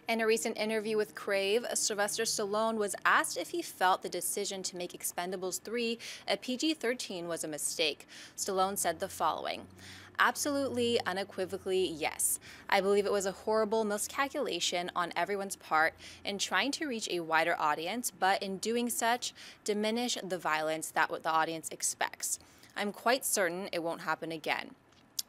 In a recent interview with Crave, Sylvester Stallone was asked if he felt the decision to make Expendables 3 a PG-13 was a mistake. Stallone said the following: "Absolutely, unequivocally, yes. I believe it was a horrible miscalculation on everyone's part in trying to reach a wider audience, but in doing such, diminish the violence that what the audience expects. I'm quite certain it won't happen again."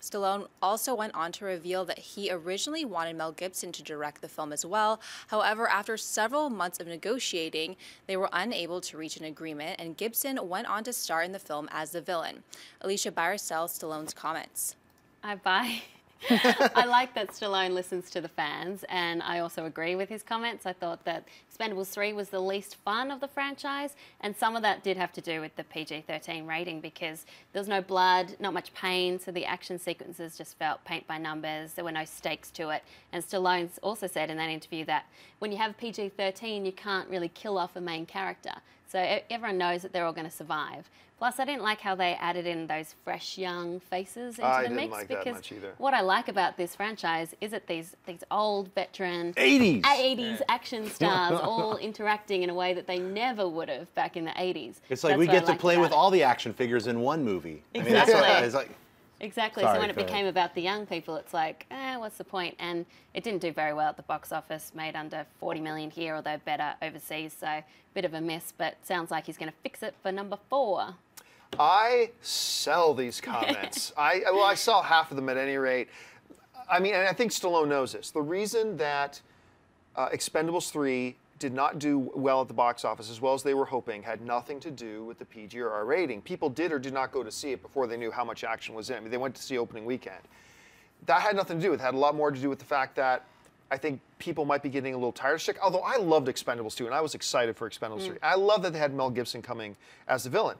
Stallone also went on to reveal that he originally wanted Mel Gibson to direct the film as well. However, after several months of negotiating, they were unable to reach an agreement, and Gibson went on to star in the film as the villain. Alicia Byers sells Stallone's comments. I buy. I like that Stallone listens to the fans, and I also agree with his comments. I thought that Expendables 3 was the least fun of the franchise, and some of that did have to do with the PG-13 rating because there was no blood, not much pain, so the action sequences just felt paint by numbers. There were no stakes to it. And Stallone also said in that interview that when you have PG-13, you can't really kill off a main character. So everyone knows that they're all going to survive. Plus, I didn't like how they added in those fresh, young faces into the mix. I didn't like that much either. What I like about this franchise is that these old veteran 80s action stars all interacting in a way that they never would have back in the 80s. It's like we get to play with all the action figures in one movie. Exactly. I mean, it's like, exactly. Sorry, so when it became about the young people, it's like, what's the point? And it didn't do very well at the box office, made under 40 million here, although better overseas, so bit of a miss, but sounds like he's going to fix it for number 4. I sell these comments. I saw half of them at any rate. I mean, and I think Stallone knows this. The reason that Expendables 3 did not do well at the box office as well as they were hoping had nothing to do with the PG or R rating. People did or did not go to see it before they knew how much action was in it. I mean, they went to see opening weekend. That had nothing to do with it. It had a lot more to do with the fact that I think people might be getting a little tired of shit. Although I loved Expendables 2 and I was excited for Expendables 3. I love that they had Mel Gibson coming as the villain.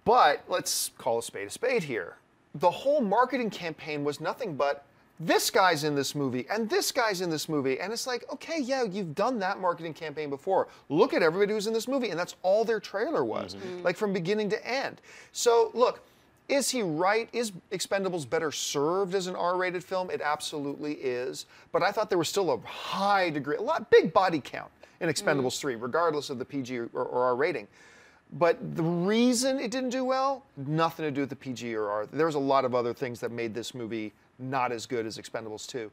But let's call a spade here. The whole marketing campaign was nothing but this guy's in this movie and this guy's in this movie. And it's like, okay, yeah, you've done that marketing campaign before. Look at everybody who's in this movie. And that's all their trailer was, like from beginning to end. So look, is he right? Is Expendables better served as an R-rated film? It absolutely is. But I thought there was still a high degree, big body count in Expendables 3, regardless of the PG or R rating. But the reason it didn't do well, nothing to do with the PG or R. There's a lot of other things that made this movie not as good as Expendables 2.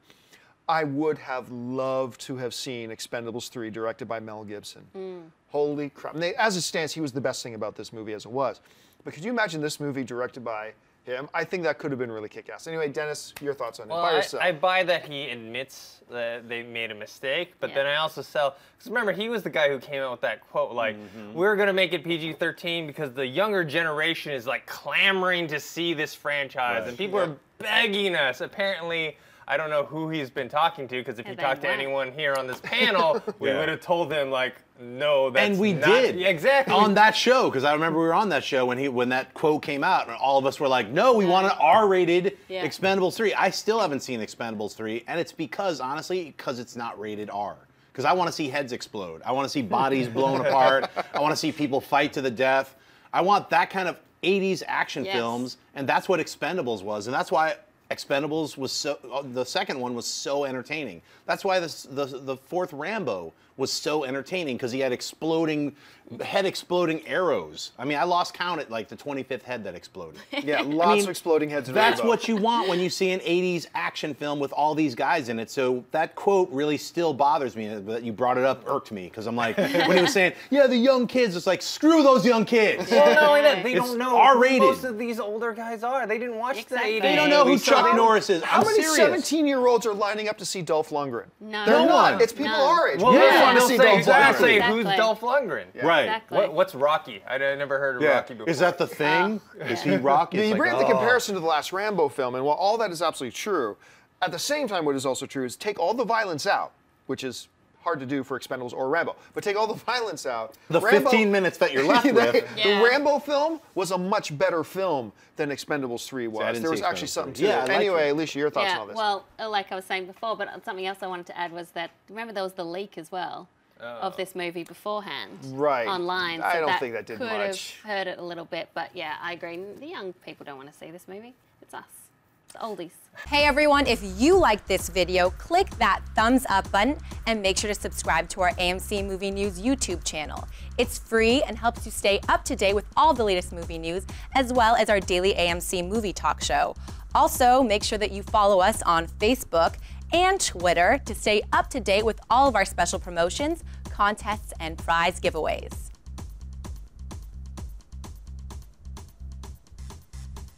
I would have loved to have seen Expendables 3 directed by Mel Gibson. Holy crap. And as it stands, he was the best thing about this movie as it was. But could you imagine this movie directed by him? I think that could have been really kick-ass. Anyway, Dennis, your thoughts on it by yourself. I buy that he admits that they made a mistake, but then I also sell, because remember, he was the guy who came out with that quote, like, we're going to make it PG-13 because the younger generation is, like, clamoring to see this franchise, and people are begging us. Apparently, I don't know who he's been talking to, because if you talk to anyone here on this panel, we would have told them, like, no, that's and we not, did exactly on that show, because I remember we were on that show when that quote came out, and all of us were like, "No, we want an R-rated Expendables 3." I still haven't seen Expendables 3, and it's because honestly, because it's not rated R. Because I want to see heads explode. I want to see bodies blown apart. I want to see people fight to the death. I want that kind of 80s action films, and that's what Expendables was, and that's why Expendables was so. The second one was so entertaining. That's why the fourth Rambo was so entertaining, because he had head exploding arrows. I mean, I lost count at like the 25th head that exploded. Yeah, lots of exploding heads. That's what you want when you see an 80s action film with all these guys in it. So that quote really still bothers me. That you brought it up irked me, because I'm like, when he was saying, yeah, the young kids, it's like, screw those young kids. Well, not only that, they don't know R-rated. who most of these older guys are. They didn't watch the 80s. They don't know who Chuck Norris is. How many 17-year-olds are lining up to see Dolph Lundgren? No one. It's people our age. Well, want to see Dolph Lundgren. Who's Dolph Lundgren? Right. Exactly. What's Rocky? I never heard of Rocky before. Is that the thing? Is he Rocky? You bring up the comparison to the last Rambo film, and while all that is absolutely true, at the same time, what is also true is take all the violence out, which is hard to do for Expendables or Rambo, but take all the violence out. The 15 minutes that you're left with. The Rambo film was a much better film than Expendables 3 was. There was actually something to it. Anyway, Alicia, your thoughts on all this? Well, like I was saying before, but something else I wanted to add was that, remember there was the leak as well of this movie beforehand online. So I don't think that did could much. have hurt it a little bit, but yeah, I agree. The young people don't want to see this movie. It's us. It's oldies. Hey everyone, if you liked this video, click that thumbs up button and make sure to subscribe to our AMC Movie News YouTube channel. It's free and helps you stay up to date with all the latest movie news, as well as our daily AMC movie talk show. Also, make sure that you follow us on Facebook and Twitter to stay up to date with all of our special promotions, contests, and prize giveaways.